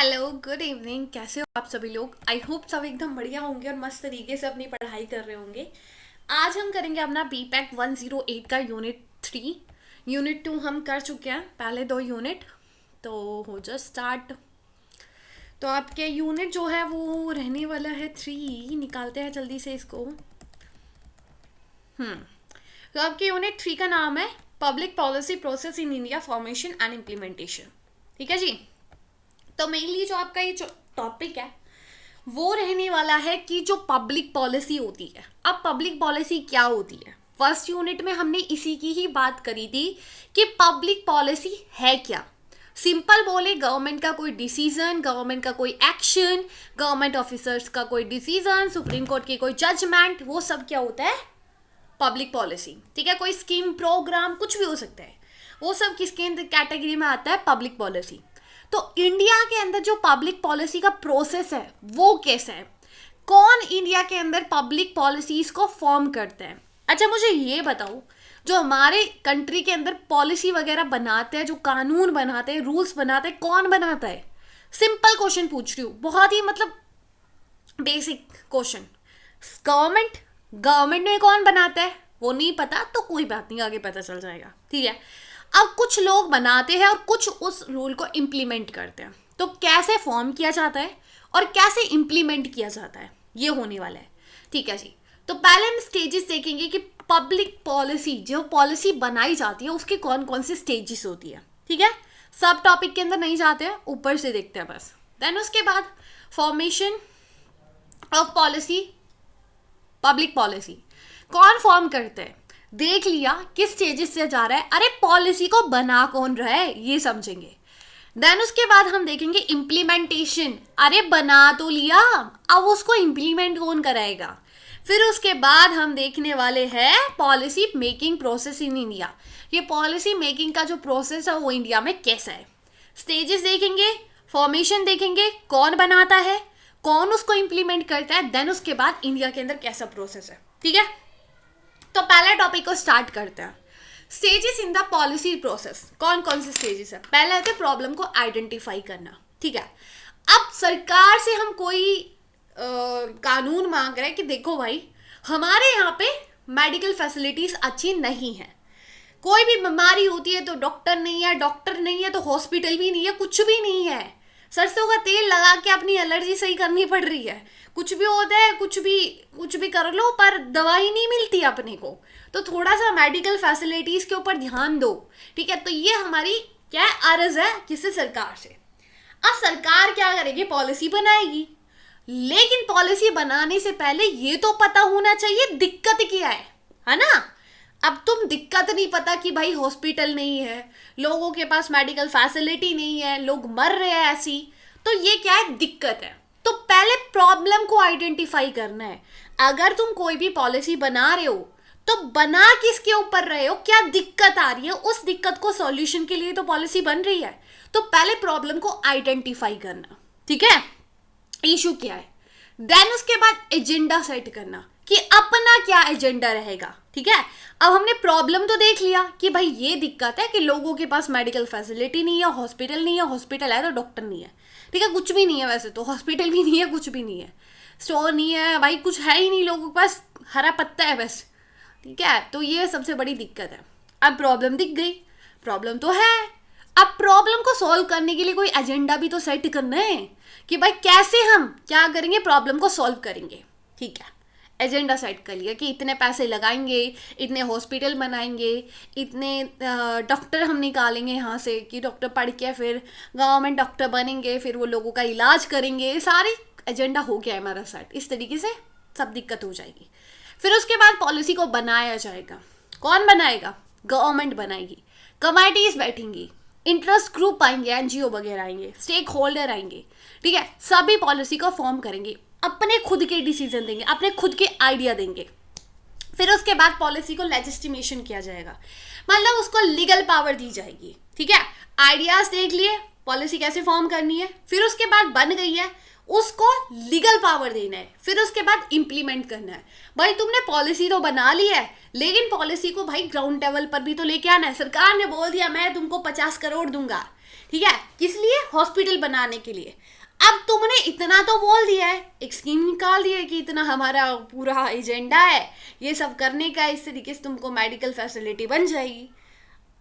Hello, good evening. कैसे हो आप सभी लोग? आई होप सब एकदम बढ़िया होंगे और मस्त तरीके से अपनी पढ़ाई कर रहे होंगे। आज हम करेंगे अपना बीपैक 108 का यूनिट 3। यूनिट 2 हम कर चुके हैं, पहले 2 यूनिट। तो हो जा स्टार्ट। तो आपके यूनिट जो है वो रहने वाला है 3। निकालते हैं जल्दी से इसको। तो आपके यूनिट 3 का नाम है public policy process in India, formation and implementation. ठीक है जी। तो मेनली जो आपका ये जो टॉपिक है वो रहने वाला है कि जो पब्लिक पॉलिसी होती है। अब पब्लिक पॉलिसी क्या होती है? फर्स्ट यूनिट में हमने इसी की ही बात करी थी कि पब्लिक पॉलिसी है क्या। सिंपल बोले, गवर्नमेंट का कोई डिसीजन, गवर्नमेंट का कोई एक्शन, गवर्नमेंट ऑफिसर्स का कोई डिसीजन, सुप्रीम कोर्ट की कोई जजमेंट, वो सब क्या होता है? Public policy. ठीक है, कोई स्कीम, प्रोग्राम, कुछ भी हो सकता है। वो सब किसके कैटेगरी में आता है? Public policy. तो इंडिया के अंदर जो पब्लिक पॉलिसी का प्रोसेस है वो कैसा है? कौन इंडिया के अंदर पब्लिक पॉलिसीज को फॉर्म करते हैं? अच्छा, मुझे ये बताओ, जो हमारे कंट्री के अंदर पॉलिसी वगैरह बनाते हैं, जो कानून बनाते हैं, रूल्स बनाते हैं, कौन बनाता है? सिंपल क्वेश्चन पूछ रही हूँ, बहुत ही मतलब बेसिक क्वेश्चन। गवर्नमेंट। गवर्नमेंट में कौन बनाता है वो नहीं पता तो कोई बात नहीं, आगे पता चल जाएगा। ठीक है। अब कुछ लोग बनाते हैं और कुछ उस रूल को इम्प्लीमेंट करते हैं। तो कैसे फॉर्म किया जाता है और कैसे इम्प्लीमेंट किया जाता है, ये होने वाला है। ठीक है जी। तो पहले हम स्टेजेस देखेंगे कि पब्लिक पॉलिसी, जो पॉलिसी बनाई जाती है उसके कौन कौन से स्टेजेस होती है। ठीक है। सब टॉपिक के अंदर नहीं जाते हैं, ऊपर से देखते हैं बस। देन उसके बाद formation of policy, public policy कौन फॉर्म करते हैं, देख लिया किस स्टेजेस से जा रहा है। अरे पॉलिसी को बना कौन रहा है ये समझेंगे। देन उसके बाद हम देखेंगे इम्प्लीमेंटेशन। अरे बना तो लिया, अब उसको इम्प्लीमेंट कौन कराएगा। फिर उसके बाद हम देखने वाले हैं policy making process in India. ये पॉलिसी मेकिंग का जो प्रोसेस है वो इंडिया में कैसा है। स्टेजेस देखेंगे, फॉर्मेशन देखेंगे, कौन बनाता है, कौन उसको इम्प्लीमेंट करता है। देन उसके बाद इंडिया के अंदर कैसा प्रोसेस है। ठीक है। तो पहले टॉपिक को स्टार्ट करते हैं। Stages in the policy process. कौन कौन से स्टेजेस है? पहला है प्रॉब्लम को आइडेंटिफाई करना। ठीक है। अब सरकार से हम कोई कानून मांग रहे हैं कि देखो भाई, हमारे यहाँ पे मेडिकल फैसिलिटीज अच्छी नहीं है। कोई भी बीमारी होती है तो डॉक्टर नहीं है, डॉक्टर नहीं है तो हॉस्पिटल भी नहीं है, कुछ भी नहीं है। सरसों का तेल लगा के अपनी एलर्जी सही करनी पड़ रही है। कुछ भी होता है, कुछ भी कर लो, पर दवाई नहीं मिलती अपने को। तो थोड़ा सा मेडिकल फैसिलिटीज के ऊपर ध्यान दो। ठीक है। तो ये हमारी क्या है, अर्ज है किससे? सरकार से। अब सरकार क्या करेगी? पॉलिसी बनाएगी। लेकिन पॉलिसी बनाने से पहले ये तो पता होना चाहिए दिक्कत क्या है ना। अब तुम दिक्कत नहीं पता कि भाई हॉस्पिटल नहीं है, लोगों के पास मेडिकल फैसिलिटी नहीं है, लोग मर रहे हैं ऐसी, तो ये क्या है? दिक्कत है। तो पहले प्रॉब्लम को आइडेंटिफाई करना है। अगर तुम कोई भी पॉलिसी बना रहे हो तो बना किसके ऊपर रहे हो, क्या दिक्कत आ रही है, उस दिक्कत को सॉल्यूशन के लिए तो पॉलिसी बन रही है। तो पहले प्रॉब्लम को आइडेंटिफाई करना। ठीक है, इशू क्या है। देन उसके बाद एजेंडा सेट करना कि अपना क्या एजेंडा रहेगा। ठीक है। अब हमने प्रॉब्लम तो देख लिया कि भाई ये दिक्कत है कि लोगों के पास मेडिकल फैसिलिटी नहीं है, हॉस्पिटल नहीं है, हॉस्पिटल है तो डॉक्टर नहीं है। ठीक है, कुछ भी नहीं है, वैसे तो हॉस्पिटल भी नहीं है, कुछ भी नहीं है, स्टोर नहीं है, भाई कुछ है ही नहीं, लोगों के पास हरा पत्ता है बस। ठीक है। तो ये सबसे बड़ी दिक्कत है। अब प्रॉब्लम दिख गई, प्रॉब्लम तो है। अब प्रॉब्लम को सॉल्व करने के लिए कोई एजेंडा भी तो सेट करना है कि भाई कैसे हम क्या करेंगे, प्रॉब्लम को सॉल्व करेंगे। ठीक है, एजेंडा सेट कर लिया कि इतने पैसे लगाएंगे, इतने हॉस्पिटल बनाएंगे, इतने डॉक्टर हम निकालेंगे यहाँ से कि डॉक्टर पढ़ के फिर गवर्नमेंट डॉक्टर बनेंगे, फिर वो लोगों का इलाज करेंगे। सारी एजेंडा हो गया है हमारा सेट। इस तरीके से सब दिक्कत हो जाएगी। फिर उसके बाद पॉलिसी को बनाया जाएगा। कौन बनाएगा? गवर्नमेंट बनाएगी। कमेटीज बैठेंगी, इंटरेस्ट ग्रुप आएंगे, एनजीओ वगैरह आएंगे, स्टेक होल्डर आएंगे। ठीक है, सभी पॉलिसी को फॉर्म करेंगे, अपने खुद के डिसीजन देंगे, अपने खुद के आइडिया देंगे। फिर उसके बाद पॉलिसी को लेजिस्टिमेशन किया जाएगा, मतलब उसको लीगल पावर दी जाएगी। ठीक है, आइडियाज देख लिए, पॉलिसी कैसे फॉर्म करनी है। फिर उसके बाद बन गई है, उसको लीगल पावर देना है, फिर उसके बाद इम्प्लीमेंट करना है। भाई तुमने पॉलिसी तो बना ली है, लेकिन पॉलिसी को भाई ग्राउंड लेवल पर भी तो लेके आना है। सरकार ने बोल दिया मैं तुमको 50 करोड़ दूंगा, ठीक है, किस लिए? हॉस्पिटल बनाने के लिए। अब तुमने इतना तो बोल दिया है, एक स्कीम निकाल दी है कि इतना हमारा पूरा एजेंडा है ये सब करने का, इस तरीके से तुमको मेडिकल फैसिलिटी बन जाएगी।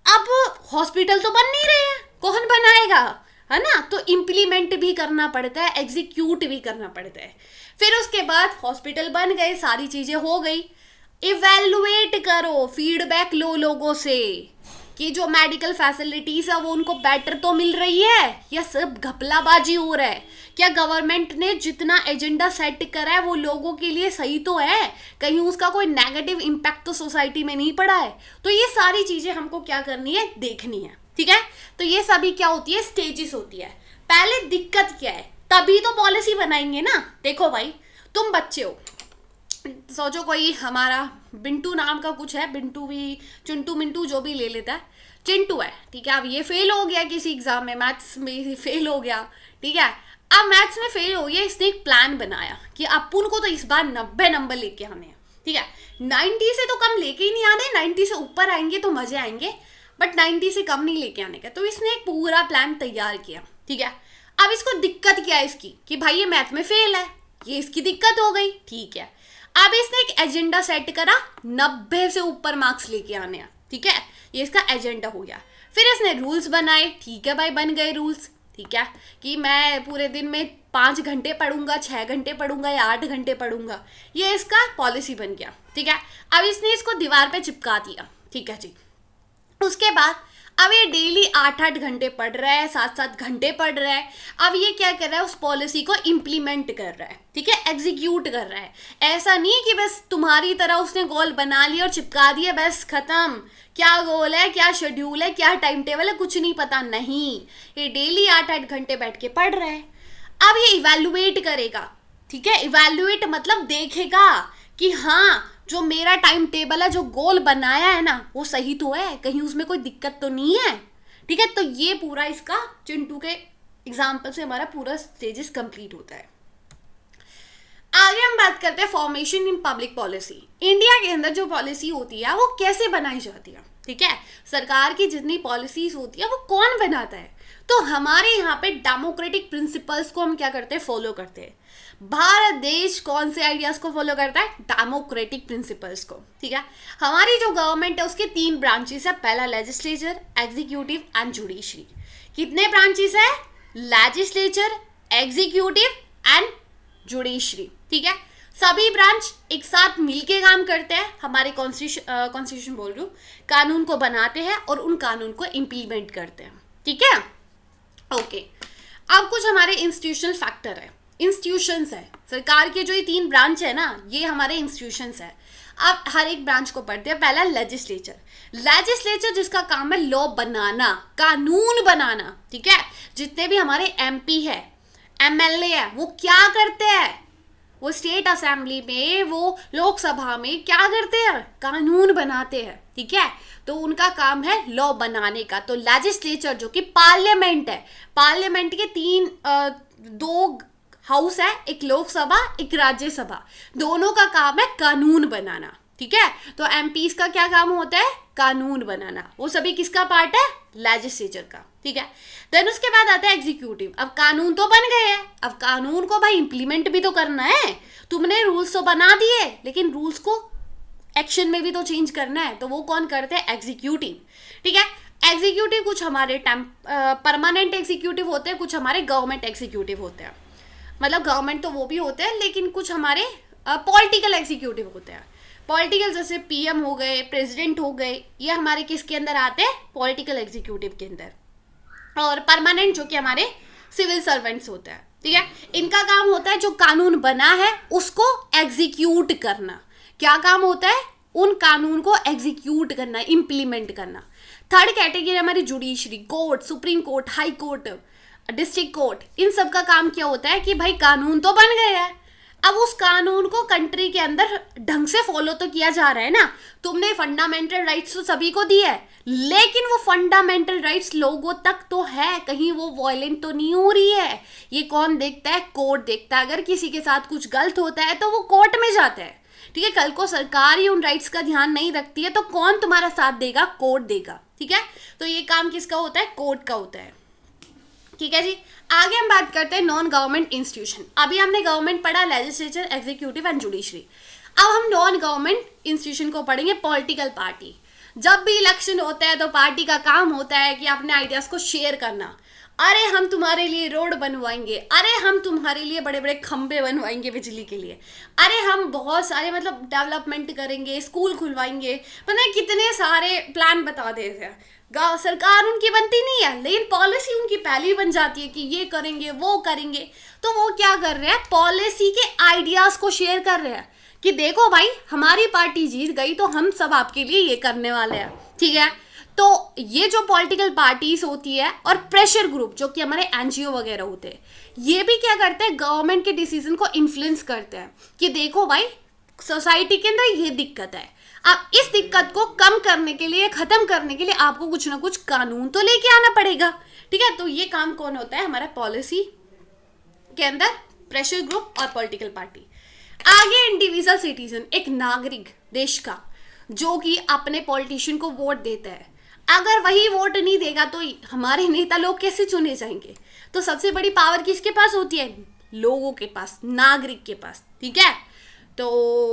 अब हॉस्पिटल तो बन नहीं रहे हैं, कौन बनाएगा, है ना? तो इम्प्लीमेंट भी करना पड़ता है, एग्जीक्यूट भी करना पड़ता है। फिर उसके बाद हॉस्पिटल बन गए, सारी चीजें हो गई, इवेलुएट करो, फीडबैक लो लोगों से कि जो मेडिकल फैसिलिटीज है वो उनको बेटर तो मिल रही है या सब घपलाबाजी हो रहा है, क्या गवर्नमेंट ने जितना एजेंडा सेट करा है वो लोगों के लिए सही तो है, कहीं उसका कोई नेगेटिव इम्पैक्ट तो सोसाइटी में नहीं पड़ा है। तो ये सारी चीजें हमको क्या करनी है, देखनी है, ठीक है। तो ये सभी क्या होती है, स्टेजेस होती है। पहले दिक्कत क्या है, तभी तो पॉलिसी बनाएंगे ना। देखो भाई तुम बच्चे हो, सोचो कोई हमारा बिंटू नाम का कुछ है, बिंटू भी, चिंटू मिंटू जो भी ले लेता है, चिंटू है, ठीक है। अब ये फेल हो गया किसी एग्जाम में, मैथ्स में फेल हो गया, ठीक है। अब मैथ्स में फेल हो गया, इसने एक प्लान बनाया कि अपुन को तो इस बार 90 नंबर लेके आने हैं, ठीक है। 90 से तो कम लेके ही नहीं आने, 90 से ऊपर आएंगे तो मजे आएंगे, बट 90 से कम नहीं लेके आने का। तो इसने एक पूरा प्लान तैयार किया, ठीक है। अब इसको दिक्कत क्या है इसकी कि भाई ये मैथ में फेल है, ये इसकी दिक्कत हो गई, ठीक है। अब इसने एक एजेंडा सेट करा, 90 से ऊपर मार्क्स लेके आने हैं, ठीक है, ये इसका एजेंडा हो गया। फिर इसने रूल्स बनाए, ठीक है भाई, बन गए रूल्स, ठीक है, कि मैं पूरे दिन में 5 घंटे पढ़ूंगा, 6 घंटे पढ़ूंगा या 8 घंटे पढ़ूंगा, ये इसका पॉलिसी बन गया, ठीक है। अब इसने इसको दीवार पे चिपका दिया, ठीक है जी। उसके बाद अब ये डेली 8-8 घंटे पढ़ रहा है, 7-7 घंटे पढ़ रहा है। अब ये क्या कर रहा है, उस पॉलिसी को इम्प्लीमेंट कर रहा है, ठीक है, एग्जीक्यूट कर रहा है। ऐसा नहीं कि बस तुम्हारी तरह उसने गोल बना लिया और चिपका दिया, बस खत्म, क्या गोल है, क्या शेड्यूल है, क्या टाइम टेबल है, कुछ नहीं पता, नहीं, ये डेली 8-8 घंटे बैठ के पढ़ रहा है। अब ये इवेलुएट करेगा, ठीक है, इवेलुएट मतलब देखेगा कि हाँ जो मेरा टाइम टेबल है, जो गोल बनाया है ना, वो सही तो है, कहीं उसमें कोई दिक्कत तो नहीं है, ठीक है। तो ये पूरा इसका चिंटू के एग्जाम्पल से हमारा पूरा स्टेजेस कंप्लीट होता है। आगे हम बात करते हैं formation in public policy. India के अंदर जो पॉलिसी होती है वो कैसे बनाई जाती है, ठीक है, सरकार की जितनी पॉलिसीज होती है वो कौन बनाता है। तो हमारे यहाँ पे डेमोक्रेटिक प्रिंसिपल्स को हम क्या करते हैं, फॉलो करते हैं। भारत देश कौन से आइडियाज को फॉलो करता है, डेमोक्रेटिक प्रिंसिपल्स को, ठीक है। हमारी जो गवर्नमेंट है उसके 3 ब्रांचेस है, पहला लेजिस्लेचर, एग्जीक्यूटिव एंड जुडिशरी। कितने ब्रांचेस है, लेजिस्लेचर, एग्जीक्यूटिव एंड जुडिशरी, ठीक है। सभी ब्रांच एक साथ मिलके काम करते हैं, हमारे कॉन्स्टिट्यूशन बोल रही हूँ, कानून को बनाते हैं और उन कानून को इम्प्लीमेंट करते हैं, ठीक है, ओके। अब कुछ हमारे इंस्टीट्यूशनल फैक्टर है, इंस्टीट्यूशंस है, सरकार के जो ये 3 ब्रांच है ना, ये हमारे इंस्टीट्यूशंस है। अब हर एक ब्रांच को पढ़ते हैं। पहला लेजिस्लेचर, लेजिस्लेचर जिसका काम है लॉ बनाना, कानून बनाना, ठीक है। जितने भी हमारे एमपी है, एमएलए है, वो क्या करते हैं, वो स्टेट असेंबली में, वो लोकसभा में क्या करते हैं, कानून बनाते हैं, ठीक है। तो उनका काम है लॉ बनाने का। तो लेजिस्लेचर जो कि पार्लियामेंट है, पार्लियामेंट के 2 हाउस है, एक लोकसभा एक राज्यसभा, दोनों का काम है कानून बनाना, ठीक है। तो एमपीज का क्या काम होता है, कानून बनाना, वो सभी किसका पार्ट है, लेजिस्लेचर का, ठीक है। देन उसके बाद आता है एग्जीक्यूटिव। अब कानून तो बन गए हैं, अब कानून को भाई इंप्लीमेंट भी तो करना है, तुमने रूल्स तो बना दिए लेकिन रूल्स को एक्शन में भी तो चेंज करना है, तो वो कौन करते हैं, एग्जीक्यूटिव, ठीक है। एग्जीक्यूटिव कुछ हमारे परमानेंट एग्जीक्यूटिव होते हैं, कुछ हमारे गवर्नमेंट एग्जीक्यूटिव होते हैं, मतलब गवर्नमेंट तो वो भी होते हैं लेकिन कुछ हमारे पॉलिटिकल एग्जीक्यूटिव होते हैं। पॉलिटिकल जैसे पीएम हो गए, प्रेसिडेंट हो गए, ये हमारे किसके अंदर आते हैं, पॉलिटिकल एग्जीक्यूटिव के अंदर। और परमानेंट जो कि हमारे सिविल सर्वेंट्स होते हैं, ठीक है। इनका काम होता है जो कानून बना है उसको एग्जीक्यूट करना। क्या काम होता है, उन कानून को एग्जीक्यूट करना, इम्प्लीमेंट करना। थर्ड कैटेगरी हमारी judiciary, court, supreme court, high court, district court, इन सब का काम क्या होता है कि भाई कानून तो बन गए हैं, अब उस कानून को कंट्री के अंदर ढंग से फॉलो तो किया जा रहा है ना। तुमने फंडामेंटल राइट्स तो सभी को दिए है, लेकिन वो फंडामेंटल राइट्स लोगों तक तो है, कहीं वो वायलेंट तो नहीं हो रही है। ये कौन देखता है? कोर्ट देखता है। अगर किसी के साथ कुछ गलत होता है तो वो कोर्ट में जाता है, ठीक है। कल को सरकार ही उन राइट्स का ध्यान नहीं रखती है तो कौन तुम्हारा साथ देगा? कोर्ट देगा, ठीक है। तो ये काम किसका होता है? कोर्ट का होता है, ठीक है जी। आगे हम बात करते हैं नॉन गवर्नमेंट इंस्टीट्यूशन। अभी हमने गवर्नमेंट पढ़ा, लेजिस्लेचर, एग्जीक्यूटिव एंड जुडिशरी। अब हम नॉन गवर्नमेंट इंस्टीट्यूशन को पढ़ेंगे, पॉलिटिकल पार्टी। जब भी इलेक्शन होता है तो पार्टी का काम होता है कि अपने आइडियाज को शेयर करना। अरे हम तुम्हारे लिए रोड बनवाएंगे, अरे हम तुम्हारे लिए बड़े बड़े खंबे बनवाएंगे बिजली के लिए, अरे हम बहुत सारे मतलब डेवलपमेंट करेंगे, स्कूल खुलवाएंगे, पता है कितने सारे प्लान बता देते हैं। सरकार उनकी बनती नहीं है, लेकिन पॉलिसी उनकी पहली बन जाती है कि ये करेंगे वो करेंगे। तो वो क्या कर रहे हैं? पॉलिसी के आइडियाज को शेयर कर रहे हैं कि देखो भाई हमारी पार्टी जीत गई तो हम सब आपके लिए ये करने वाले हैं, ठीक है। तो ये जो पॉलिटिकल पार्टीज होती है और प्रेशर ग्रुप जो कि हमारे एनजीओ वगैरह होते हैं, ये भी क्या करते हैं? गवर्नमेंट के डिसीजन को इन्फ्लुएंस करते हैं कि देखो भाई सोसाइटी के अंदर ये दिक्कत है, अब इस दिक्कत को कम करने के लिए, खत्म करने के लिए आपको कुछ ना कुछ कानून तो लेके आना पड़ेगा, ठीक है। तो ये काम कौन होता है? हमारा पॉलिसी के अंदर प्रेशर ग्रुप और पॉलिटिकल पार्टी। आगे इंडिविजुअल सिटीजन, एक नागरिक देश का जो कि अपने पॉलिटिशियन को वोट देता है। अगर वही वोट नहीं देगा तो हमारे नेता लोग कैसे चुने जाएंगे? तो सबसे बड़ी पावर किसके पास होती है? लोगों के पास, नागरिक के पास, ठीक है। तो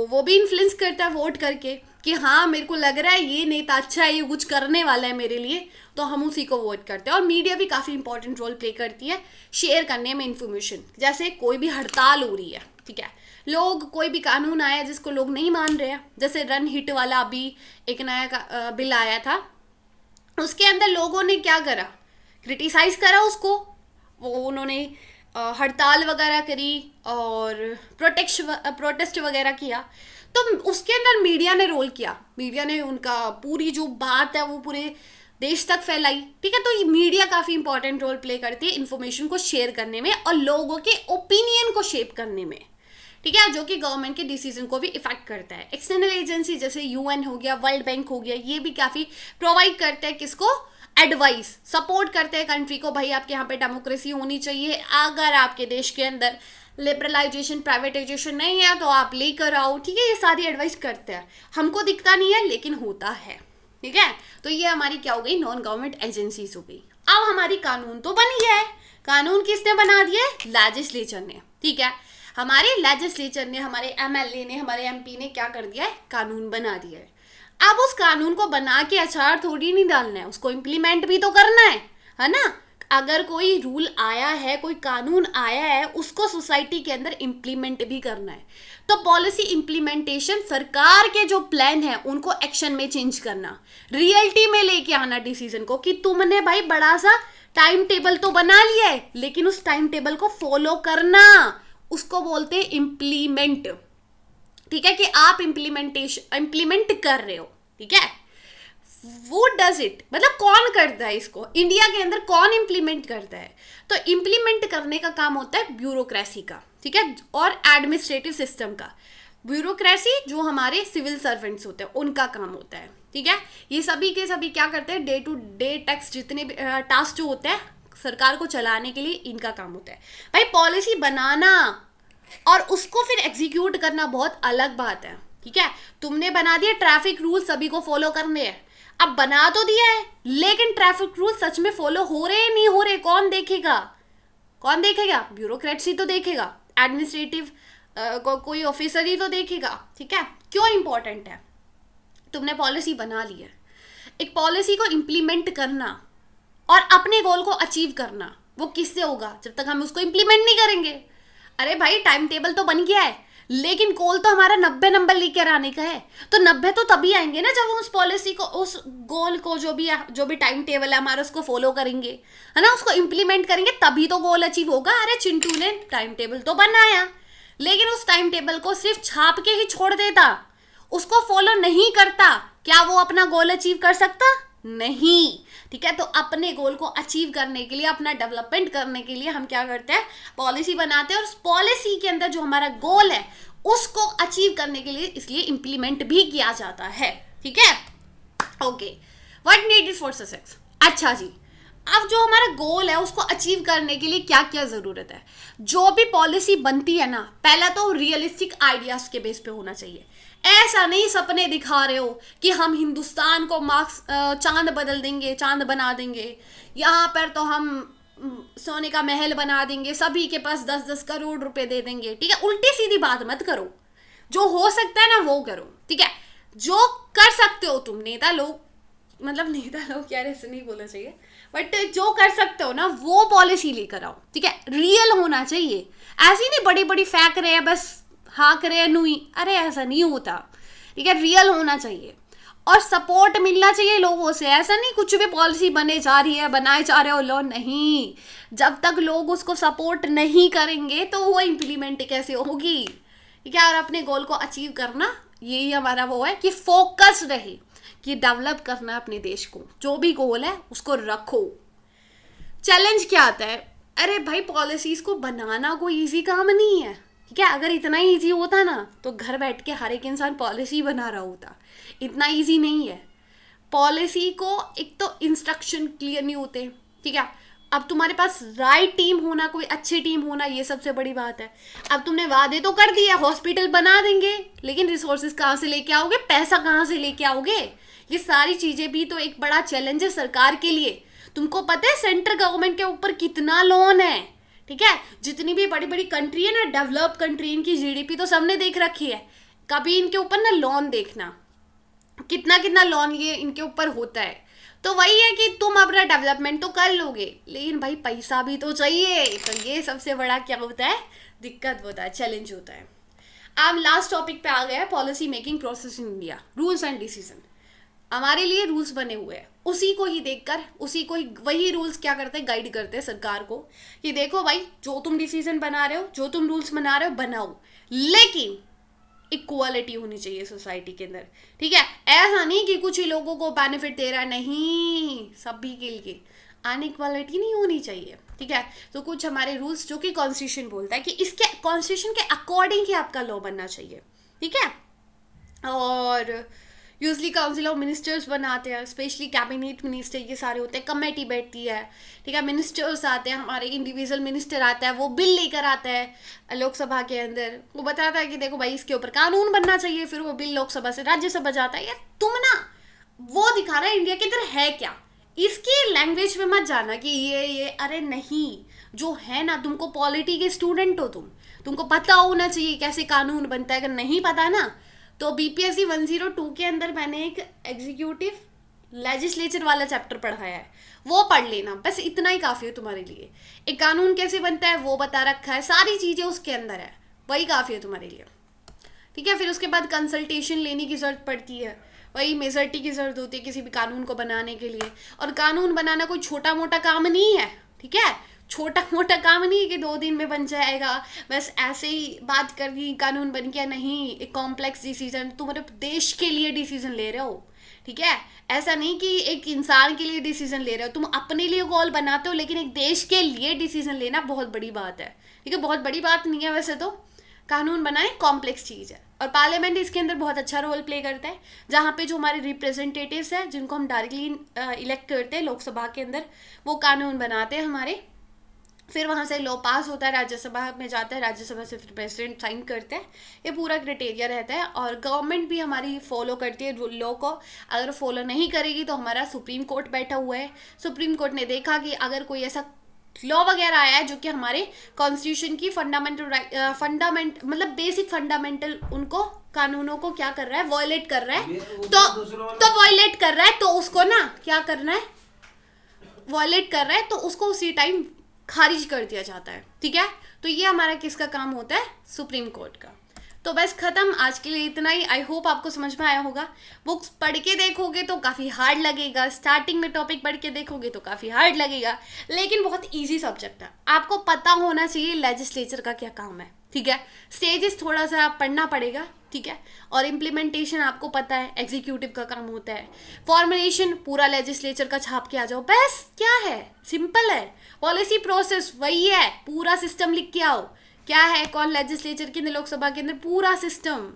वो भी इन्फ्लुएंस करता है वोट करके कि हाँ मेरे को लग रहा है ये नेता अच्छा है, ये कुछ करने वाला है मेरे लिए, तो हम उसी को वोट करते हैं। और मीडिया भी काफ़ी इंपॉर्टेंट रोल प्ले करती है शेयर करने में इन्फॉर्मेशन। जैसे कोई भी हड़ताल हो रही है, ठीक है, लोग कोई भी कानून आया जिसको लोग नहीं मान रहे हैं, जैसे रन हिट वाला अभी एक नया बिल आया था, उसके अंदर लोगों ने क्या करा? क्रिटिसाइज करा उसको, वो उन्होंने हड़ताल वगैरह करी और प्रोटेस्ट वगैरह किया। तो उसके अंदर मीडिया ने रोल किया, मीडिया ने उनका पूरी जो बात है वो पूरे देश तक फैलाई, ठीक है। तो ये मीडिया काफ़ी इंपॉर्टेंट रोल प्ले करती है इन्फॉर्मेशन को शेयर करने में और लोगों के ओपिनियन को शेप करने में, ठीक है, जो कि गवर्नमेंट के डिसीजन को भी इफेक्ट करता है। एक्सटर्नल एजेंसी जैसे यूएन हो गया, वर्ल्ड बैंक हो गया, ये भी काफ़ी प्रोवाइड करते हैं किसको? एडवाइस, सपोर्ट करते हैं कंट्री को, भाई आपके यहाँ पे डेमोक्रेसी होनी चाहिए, अगर आपके देश के अंदर लिबरलाइजेशन, प्राइवेटाइजेशन नहीं है तो आप लेकर आओ, ठीक है। ये सारी एडवाइस करते हैं, हमको दिखता नहीं है लेकिन होता है, ठीक है। तो ये हमारी क्या हो गई? नॉन गवर्नमेंट एजेंसीज हो गई। अब हमारी कानून तो बन गया है, कानून किसने बना दिए? लेजिस्लेचर ने, ठीक है। हमारे लेजिस्लेचर ने, हमारे एमएलए ने, हमारे एमपी ने क्या कर दिया है? कानून बना दिया है। अब उस कानून को बना के अचार थोड़ी नहीं डालना है, उसको इम्प्लीमेंट भी तो करना है ना। अगर कोई रूल आया है, कोई कानून आया है, उसको सोसाइटी के अंदर इम्प्लीमेंट भी करना है। तो पॉलिसी इम्प्लीमेंटेशन, सरकार के जो प्लान है उनको एक्शन में चेंज करना, रियलिटी में लेके आना डिसीजन को कि तुमने भाई बड़ा सा टाइम टेबल तो बना लिया है, लेकिन उस टाइम टेबल को फॉलो करना, उसको बोलते हैं इम्प्लीमेंट, ठीक है, कि आप इम्प्लीमेंट कर रहे हो, ठीक है। वो डज इट, मतलब कौन करता है इसको? इंडिया के अंदर कौन इम्प्लीमेंट करता है? तो इम्प्लीमेंट करने का काम होता है ब्यूरोक्रेसी का, ठीक है, और एडमिनिस्ट्रेटिव सिस्टम का। ब्यूरोक्रेसी जो हमारे सिविल सर्वेंट्स होते हैं उनका काम होता है, ठीक है। ये सभी के सभी क्या करते हैं? डे टू डे टैक्स, जितने भी टास्क जो होते हैं सरकार को चलाने के लिए, इनका काम होता है। भाई पॉलिसी बनाना और उसको फिर एग्जीक्यूट करना बहुत अलग बात है, ठीक है। तुमने बना दिया ट्रैफिक रूल सभी को फॉलो करने हैं, अब बना तो दिया है, लेकिन ट्रैफिक रूल सच में फॉलो हो रहे नहीं हो रहे, कौन देखेगा? कौन देखेगा? ब्यूरोक्रेसी तो देखेगा, एडमिनिस्ट्रेटिव कोई ऑफिसर ही तो देखेगा, ठीक है। क्यों इंपॉर्टेंट है? तुमने पॉलिसी बना ली है, एक पॉलिसी को इम्प्लीमेंट करना और अपने गोल को अचीव करना, वो किससे होगा? जब तक हम उसको इम्प्लीमेंट नहीं करेंगे। अरे भाई टाइम टेबल तो बन गया है, लेकिन गोल तो हमारा 90 नंबर लेकर आने का है, तो 90 तो तभी आएंगे ना जब हम उस पॉलिसी को, उस गोल को, जो भी टाइम टेबल है हमारा, उसको फॉलो करेंगे, है ना, उसको इम्प्लीमेंट करेंगे, तभी तो गोल अचीव होगा। अरे चिंटू ने टाइम टेबल तो बनाया, लेकिन उस टाइम टेबल को सिर्फ छाप के ही छोड़ देता, उसको फॉलो नहीं करता, क्या वो अपना गोल अचीव कर सकता? नहीं, ठीक है। तो अपने गोल को अचीव करने के लिए, अपना डेवलपमेंट करने के लिए हम क्या करते हैं, पॉलिसी बनाते हैं, और उस पॉलिसी के अंदर जो हमारा गोल है उसको अचीव करने के लिए इसलिए इंप्लीमेंट भी किया जाता है, ठीक है। Okay, what needed for success. अच्छा जी, अब जो हमारा गोल है उसको अचीव करने के लिए क्या क्या जरूरत है। जो भी पॉलिसी बनती है ना, पहला तो रियलिस्टिक आइडियाज के बेस पे होना चाहिए। ऐसा नहीं सपने दिखा रहे हो कि हम हिंदुस्तान को मार्क्स चांद बदल देंगे, चांद बना देंगे, यहाँ पर तो हम सोने का महल बना देंगे, सभी के पास 10-10 करोड़ रुपए दे देंगे, ठीक है। उल्टी सीधी बात मत करो, जो हो सकता है ना वो करो, ठीक है। जो कर सकते हो तुम नेता लोग, मतलब नेता लोग यार ऐसे नहीं बोलना चाहिए, बट जो कर सकते हो ना वो पॉलिसी लेकर आओ, ठीक है। रियल होना चाहिए, ऐसी नहीं बड़ी बड़ी फेंक रहे हैं बस, हाँक रहे हैं नुई, अरे ऐसा नहीं होता, ठीक है। रियल होना चाहिए और सपोर्ट मिलना चाहिए लोगों से। ऐसा नहीं कुछ भी पॉलिसी बने जा रही है, बनाए जा रहे हो लो, नहीं। जब तक लोग उसको सपोर्ट नहीं करेंगे तो वो इम्प्लीमेंट कैसे होगी, ठीक है। और अपने गोल को अचीव करना, यही हमारा वो है कि फोकस रहे कि डेवलप करना अपने देश को। जो भी गोल है उसको रखो। चैलेंज क्या आता है, अरे भाई पॉलिसीज को बनाना कोई इजी काम नहीं है, ठीक है। अगर इतना ही इजी होता ना तो घर बैठ के हर एक इंसान पॉलिसी बना रहा होता। इतना इजी नहीं है। पॉलिसी को एक तो इंस्ट्रक्शन क्लियर नहीं होते, ठीक है। अब तुम्हारे पास राइट टीम होना, कोई अच्छी टीम होना, ये सबसे बड़ी बात है। अब तुमने वादे तो कर दिया, हॉस्पिटल बना देंगे, लेकिन रिसोर्सेज कहाँ से लेके आओगे, पैसा कहाँ से लेके आओगे, ये सारी चीजें भी तो एक बड़ा चैलेंज है सरकार के लिए। तुमको पता है सेंट्रल गवर्नमेंट के ऊपर कितना लोन है, ठीक है। जितनी भी बड़ी बड़ी कंट्री है ना, डेवलप कंट्री, इनकी जीडीपी तो सबने देख रखी है। कभी इनके ऊपर ना लोन देखना, कितना कितना लोन ये इनके ऊपर होता है। तो वही है कि तुम अपना डेवलपमेंट तो कर लोगे, लेकिन भाई पैसा भी तो चाहिए। तो ये सबसे बड़ा क्या होता है, दिक्कत होता है, चैलेंज होता है। अब लास्ट टॉपिक पे आ गया है, policy making process in India, rules and decision. हमारे लिए रूल्स बने हुए हैं, उसी को ही देखकर, उसी को ही, वही रूल्स क्या करते हैं, गाइड करते हैं सरकार को कि देखो भाई जो तुम डिसीजन बना रहे हो, जो तुम रूल्स बना रहे हो बनाओ, लेकिन इक्वालिटी होनी चाहिए सोसाइटी के अंदर, ठीक है। ऐसा नहीं कि कुछ ही लोगों को बेनिफिट दे रहा है, नहीं, सभी के लिए अनइक्वालिटी नहीं होनी चाहिए, ठीक है। तो कुछ हमारे रूल्स जो कि कॉन्स्टिट्यूशन बोलता है कि इसके कॉन्स्टिट्यूशन के अकॉर्डिंग ही आपका लॉ बनना चाहिए, ठीक है। और यूजली काउंसिल ऑफ मिनिस्टर्स बनाते हैं, स्पेशली कैबिनेट मिनिस्टर, ये सारे होते हैं, कमेटी बैठती है, ठीक है। मिनिस्टर्स आते हैं, हमारे इंडिविजुअल मिनिस्टर आता है, वो बिल लेकर आता है लोकसभा के अंदर, वो बताता है कि देखो भाई इसके ऊपर कानून बनना चाहिए, फिर वो बिल लोकसभा से राज्यसभा जाता है। यार तुम ना वो दिखा रहा है इंडिया के अंदर है क्या, इसकी लैंग्वेज में मत जाना कि ये अरे नहीं, जो है ना, तुमको पॉलिटी के स्टूडेंट हो तुमको पता होना चाहिए कैसे कानून बनता है। अगर नहीं पता ना तो बीपीएससी 102 के अंदर मैंने एक एग्जीक्यूटिव लेजिस्लेचर वाला चैप्टर पढ़ाया है, वो पढ़ लेना, बस इतना ही काफ़ी है तुम्हारे लिए। एक कानून कैसे बनता है वो बता रखा है, सारी चीज़ें उसके अंदर है, वही काफ़ी है तुम्हारे लिए, ठीक है। फिर उसके बाद कंसल्टेशन लेने की ज़रूरत पड़ती है, वही मेजॉरिटी की ज़रूरत होती है किसी भी कानून को बनाने के लिए। और कानून बनाना कोई छोटा मोटा काम नहीं है, ठीक है। छोटा मोटा काम नहीं है कि 2 दिन में बन जाएगा, बस ऐसे ही बात कर दी कानून बन गया, नहीं। एक कॉम्प्लेक्स डिसीजन, तुम्हारे देश के लिए डिसीजन ले रहे हो, ठीक है। ऐसा नहीं कि एक इंसान के लिए डिसीजन ले रहे हो, तुम अपने लिए गोल बनाते हो, लेकिन एक देश के लिए डिसीजन लेना बहुत बड़ी बात है, ठीक है। बहुत बड़ी बात नहीं है वैसे तो, कानून बनाए कॉम्प्लेक्स चीज़ है। और पार्लियामेंट इसके अंदर बहुत अच्छा रोल प्ले करता है, जहाँ पे जो हमारे रिप्रेजेंटेटिव्स हैं, जिनको हम डायरेक्टली इलेक्ट करते हैं लोकसभा के अंदर, वो कानून बनाते हैं हमारे। फिर वहाँ से लॉ पास होता है, राज्यसभा में जाता है, राज्यसभा से फिर प्रेसिडेंट साइन करते हैं, ये पूरा क्राइटेरिया रहता है। और गवर्नमेंट भी हमारी फॉलो करती है लॉ को, अगर फॉलो नहीं करेगी तो हमारा सुप्रीम कोर्ट बैठा हुआ है। सुप्रीम कोर्ट ने देखा कि अगर कोई ऐसा लॉ वगैरह आया है जो कि हमारे कॉन्स्टिट्यूशन की फंडामेंट मतलब बेसिक फंडामेंटल उनको कानूनों को क्या कर रहा है, वॉयलेट कर रहा है, तो वॉयलेट कर रहा है, तो उसको ना क्या करना है, वॉयलेट कर रहा है तो उसको उसी टाइम खारिज कर दिया जाता है, ठीक है। तो ये हमारा किसका काम होता है, सुप्रीम कोर्ट का। तो बस खत्म, आज के लिए इतना ही। आई होप आपको समझ में आया होगा। बुक्स पढ़ के देखोगे तो काफ़ी हार्ड लगेगा, स्टार्टिंग में टॉपिक पढ़ के देखोगे तो काफ़ी हार्ड लगेगा, लेकिन बहुत इजी सब्जेक्ट है। आपको पता होना चाहिए लेजिस्लेचर का क्या काम है, ठीक है। स्टेजेस थोड़ा सा पढ़ना पड़ेगा, ठीक है। और इम्प्लीमेंटेशन आपको पता है एग्जीक्यूटिव का काम होता है। फॉर्मुलेशन पूरा लेजिस्लेचर का छाप के आ जाओ, बस क्या है, सिंपल है। पॉलिसी प्रोसेस वही है, पूरा सिस्टम लिख के आओ, क्या है, कौन लेजिस्लेचर के अंदर, लोकसभा के अंदर, पूरा सिस्टम,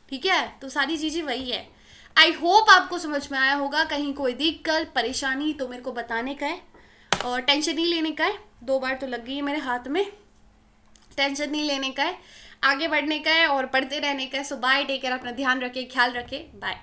ठीक है। तो सारी चीज़ें वही है। आई होप आपको समझ में आया होगा। कहीं कोई दिक्कत परेशानी तो मेरे को बताने का है, और टेंशन नहीं लेने का है। 2 बार तो लग गई है मेरे हाथ में, टेंशन नहीं लेने का है, आगे बढ़ने का है और पढ़ते रहने का है। सो बाय, टेक केयर, अपना ध्यान रखे, ख्याल रखे, बाय।